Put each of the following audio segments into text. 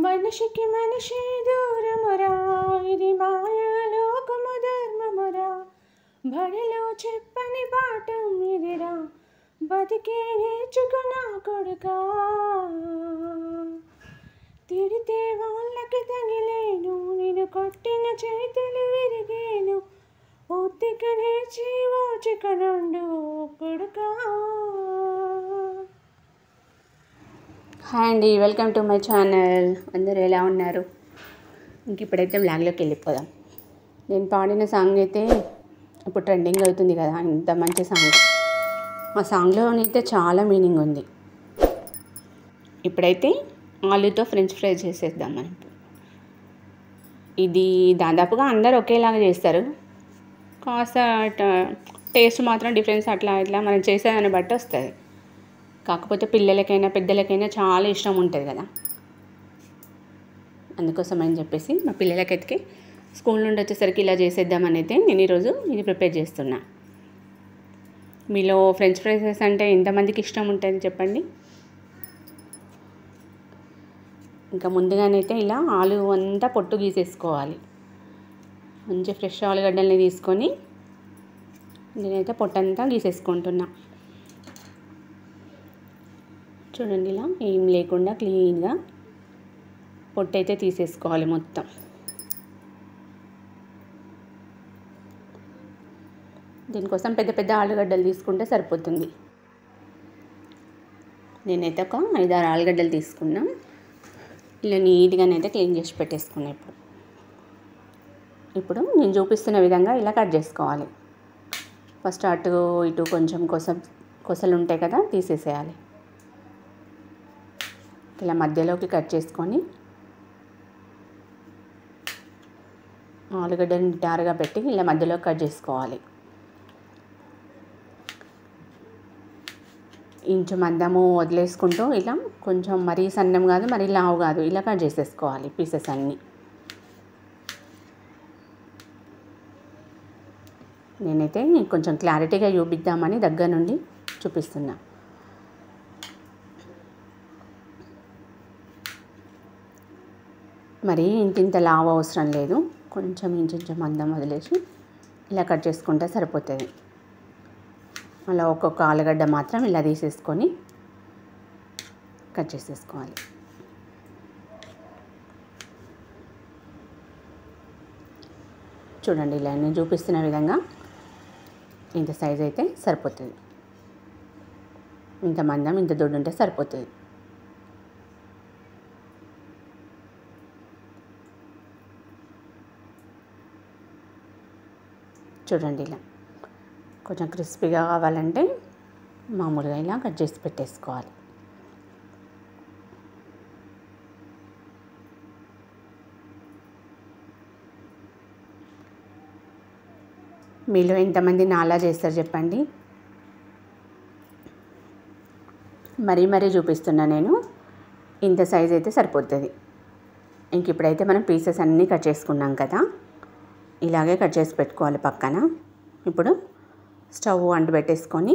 మనిషికి మనిషి దూరమురా, ఇది మాయాలోకము ధర్మమురా. బడిలో చెప్పని పాఠం ఇదిరా, బతికే నేర్చుకున్నా కొడుకా. తిడితే వాళ్ళకి తగిలేను, నేను కొట్టిన చేతులు విరిగేను. ఓపిక నేర్చి ఓచిక నుండు కొడుకా. హాయ్ అండి, వెల్కమ్ టు మై ఛానల్. అందరూ ఎలా ఉన్నారు? ఇంక ఇప్పుడైతే బ్లాగ్లోకి వెళ్ళిపోదాం. నేను పాడిన సాంగ్ అయితే ఇప్పుడు ట్రెండింగ్ అవుతుంది కదా, ఇంత మంచి సాంగ్. ఆ సాంగ్లోనైతే చాలా మీనింగ్ ఉంది. ఇప్పుడైతే ఆలూతో ఫ్రెంచ్ ఫ్రై చేసేద్దాం మనం. ఇది దాదాపుగా అందరూ ఒకేలాగా చేస్తారు, కాస్త టేస్ట్ మాత్రం డిఫరెన్స్ అట్లా ఇట్లా మనం చేసేదాన్ని బట్టి వస్తుంది. కాకపోతే పిల్లలకైనా పెద్దలకైనా చాలా ఇష్టం ఉంటుంది కదా, అందుకోసం అని చెప్పేసి మా పిల్లలకైతే స్కూల్ నుండి వచ్చేసరికి ఇలా చేసేద్దామని అయితే నేను ఈరోజు ఇది ప్రిపేర్ చేస్తున్నా. మీలో ఫ్రెంచ్ ఫ్రైస్ అంటే ఎంతమందికి ఇష్టం ఉంటుంది చెప్పండి. ఇంకా ముందుగానైతే ఇలా ఆలు అంతా పొట్టు గీసేసుకోవాలి. మంచి ఫ్రెష్ ఆలుగడ్డల్ని తీసుకొని నేనైతే పొట్టంతా గీసేసుకుంటున్నా. చూడండి, ఇలా ఏం లేకుండా క్లీన్గా పొట్టు అయితే తీసేసుకోవాలి మొత్తం. దీనికోసం పెద్ద పెద్ద ఆలుగడ్డలు తీసుకుంటే సరిపోతుంది. నేనైతే ఒక 5-6 ఆలుగడ్డలు తీసుకున్నా. ఇలా నీట్గానైతే క్లీన్ చేసి పెట్టేసుకున్నా. ఇప్పుడు నేను చూపిస్తున్న విధంగా ఇలా కట్ చేసుకోవాలి. ఫస్ట్ అటు ఇటు కొంచెం కొసలు ఉంటాయి కదా, తీసేసేయాలి. ఇలా మధ్యలోకి కట్ చేసుకొని ఆలుగడ్డని నిటారుగా పెట్టి ఇలా మధ్యలో కట్ చేసుకోవాలి. ఇంచు మందము వదిలేసుకుంటూ ఇలా కొంచెం మరీ సన్నం కాదు మరీ లావు కాదు, ఇలా కట్ చేసేసుకోవాలి పీసెస్ అన్నీ. నేనైతే కొంచెం క్లారిటీగా చూపిద్దామని దగ్గర నుండి చూపిస్తున్నా. మరి ఇంత లావు అవసరం లేదు, కొంచెం ఇంచు మందం వదిలేసి ఇలా కట్ చేసుకుంటే సరిపోతుంది. అలా ఒక్కొక్క ఆలుగడ్డ మాత్రం ఇలా తీసేసుకొని కట్ చేసేసుకోవాలి. చూడండి, ఇలా నేను చూపిస్తున్న విధంగా ఇంత సైజ్ అయితే సరిపోతుంది. ఇంత మందం ఇంత దొడ్డు ఉంటే సరిపోతుంది. చూడండి, ఇలా కొంచెం క్రిస్పీగా కావాలంటే మామూలుగా ఇలా కట్ చేసి పెట్టేసుకోవాలి. మీలో ఎంతమంది నాలా చేస్తారు చెప్పండి. మరీ చూపిస్తున్నా నేను. ఇంత సైజ్ అయితే సరిపోతుంది. ఇంక ఇప్పుడైతే మనం పీసెస్ అన్నీ కట్ చేసుకున్నాం కదా, ఇలాగే కట్ చేసి పెట్టుకోవాలి పక్కన. ఇప్పుడు స్టవ్ అంటు పెట్టేసుకొని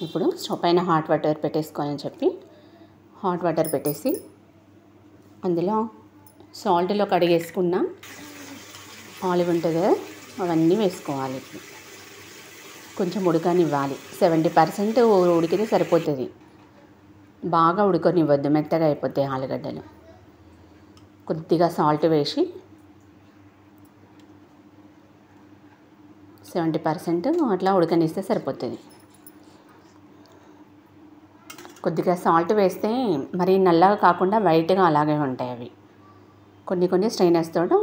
ఇప్పుడు స్టవ్ పైన హాట్ వాటర్ పెట్టేసుకొని అని చెప్పి హాట్ వాటర్ పెట్టేసి అందులో సాల్ట్లో కడిగేసుకున్న ఆలివ్ ఉంటుంది కదా, అవన్నీ వేసుకోవాలి. కొంచెం ఉడకనివ్వాలి. 70% ఉడికితే సరిపోతుంది. బాగా ఉడకనివ్వద్దు, మెత్తగా అయిపోతాయి ఆలుగడ్డలు. కొద్దిగా సాల్ట్ వేసి 70% అట్లా ఉడకనిస్తే సరిపోతుంది. కొద్దిగా సాల్ట్ వేస్తే మరీ నల్లగా కాకుండా వైట్గా అలాగే ఉంటాయి అవి. కొన్ని స్ట్రైనర్స్తో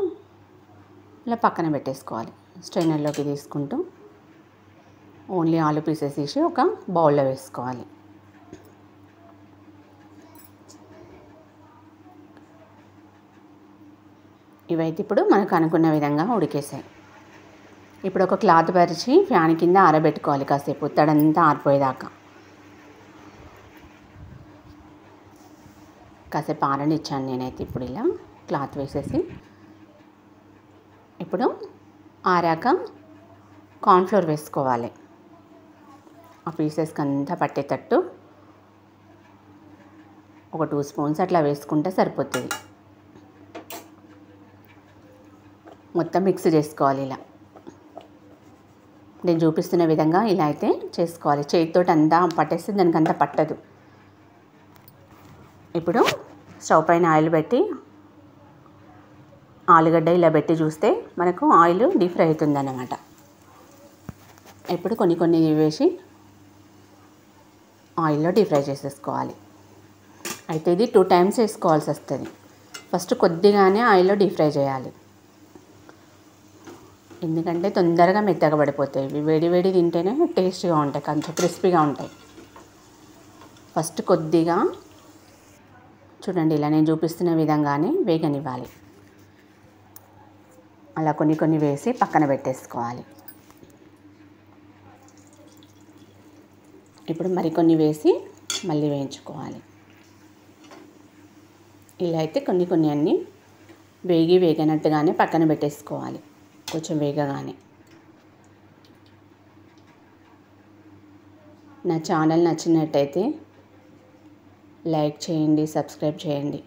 ఇలా పక్కన పెట్టేసుకోవాలి. స్ట్రైనర్లోకి తీసుకుంటూ ఓన్లీ ఆలు పీసెస్ తీసి ఒక బౌల్లో వేసుకోవాలి. ఇవైతే ఇప్పుడు మనకు అనుకున్న విధంగా ఉడికేసాయి. ఇప్పుడు ఒక క్లాత్ పరిచి ఫ్యాన్ కింద ఆరబెట్టుకోవాలి కాసేపు, తడంతా ఆరిపోయేదాకా. కాసేపు ఆరనిచ్చాను నేనైతే. ఇప్పుడు ఇలా క్లాత్ వేసేసి ఇప్పుడు ఆరాక కార్న్ఫ్లోర్ వేసుకోవాలి. ఆ పీసెస్కి అంతా పట్టేటట్టు ఒక 2 స్పూన్స్ అట్లా వేసుకుంటే సరిపోతుంది. మొత్తం మిక్స్ చేసుకోవాలి. ఇలా నేను చూపిస్తున్న విధంగా ఇలా అయితే చేసుకోవాలి. చేతితో అంతా పట్టేస్తే దానికి అంతా పట్టదు. ఇప్పుడు స్టవ్ పైన ఆయిల్ పెట్టి ఆలుగడ్డ ఇలా పెట్టి చూస్తే మనకు ఆయిల్ డీప్ ఫ్రై అవుతుందన్నమాట. ఇప్పుడు కొన్ని కొన్ని వేసి ఆయిల్లో డీప్ ఫ్రై చేసేసుకోవాలి. అయితే ఇది 2 టైమ్స్ వేసుకోవాల్సి వస్తుంది. ఫస్ట్ కొద్దిగానే ఆయిల్లో డీప్ ఫ్రై చేయాలి, ఎందుకంటే తొందరగా మెత్తగా పడిపోతాయి. ఇవి వేడి వేడి తింటేనే టేస్ట్గా ఉంటాయి, కొంచెం క్రిస్పీగా ఉంటాయి. ఫస్ట్ కొద్దిగా చూడండి, ఇలా నేను చూపిస్తున్న విధంగానే వేగనివ్వాలి. అలా కొన్ని కొన్ని వేసి పక్కన పెట్టేసుకోవాలి. ఇప్పుడు మరికొన్ని వేసి మళ్ళీ వేయించుకోవాలి. ఇలా అయితే కొన్ని కొన్ని అన్నీ వేగినట్టుగానే పక్కన పెట్టేసుకోవాలి. కొంచెం వేగగానే. నా ఛానల్ నచ్చినట్టయితే లైక్ చేయండి, సబ్స్క్రైబ్ చేయండి.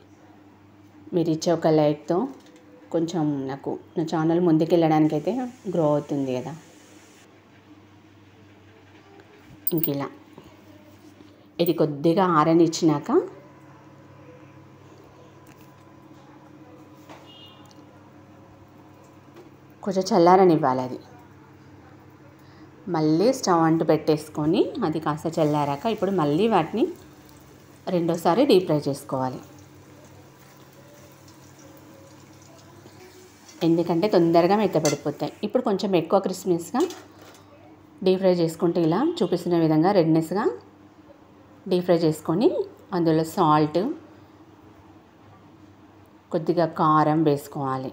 మీరు ఇచ్చే ఒక లైక్తో కొంచెం నాకు నా ఛానల్ ముందుకెళ్ళడానికైతే గ్రో అవుతుంది కదా. ఇంక ఇలా ఇది కొద్దిగా ఆరనిచ్చినాక కొంచెం చల్లారనివ్వాలి. అది మళ్ళీ స్టవ్ అంటు పెట్టేసుకొని అది కాస్త చల్లారాక ఇప్పుడు మళ్ళీ వాటిని రెండోసారి డీప్ ఫ్రై చేసుకోవాలి. ఎందుకంటే తొందరగా మెత్తపడిపోతాయి. ఇప్పుడు కొంచెం ఎక్కువ క్రిస్పీనెస్గా డీప్ ఫ్రై చేసుకుంటే ఇలా చూపిస్తున్న విధంగా రెడ్నెస్గా డీప్ ఫ్రై చేసుకొని అందులో సాల్ట్, కొద్దిగా కారం వేసుకోవాలి.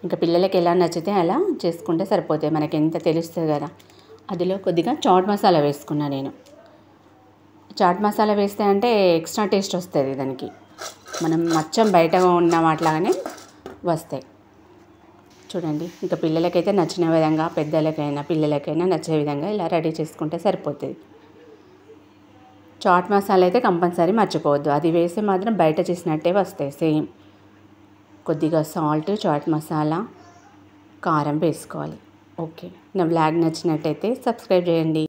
ఇంకా పిల్లలకి ఎలా నచ్చితే అలా చేసుకుంటే సరిపోతాయి. మనకి ఎంత తెలుస్తుంది కదా. అందులో కొద్దిగా చాట్ మసాలా వేసుకున్నా నేను. చాట్ మసాలా వేస్తే అంటే ఎక్స్ట్రా టేస్ట్ వస్తుంది దానికి. మనం మచ్చం బయట ఉన్న వాటిలాగానే వస్తాయి. చూడండి, ఇంకా పిల్లలకైతే నచ్చిన విధంగా, పెద్దలకైనా పిల్లలకైనా నచ్చే విధంగా ఇలా రెడీ చేసుకుంటే సరిపోతుంది. చాట్ మసాలా అయితే కంపల్సరీ మర్చిపోవద్దు. అది వేస్తే మాత్రం బయట చేసినట్టే వస్తాయి సేమ్. కొద్దిగా సాల్ట్, చాట్ మసాలా, కారం వేసుకోవాలి. ఓకే, నా బ్లాగ్ నచ్చినట్టయితే సబ్స్క్రైబ్ చేయండి.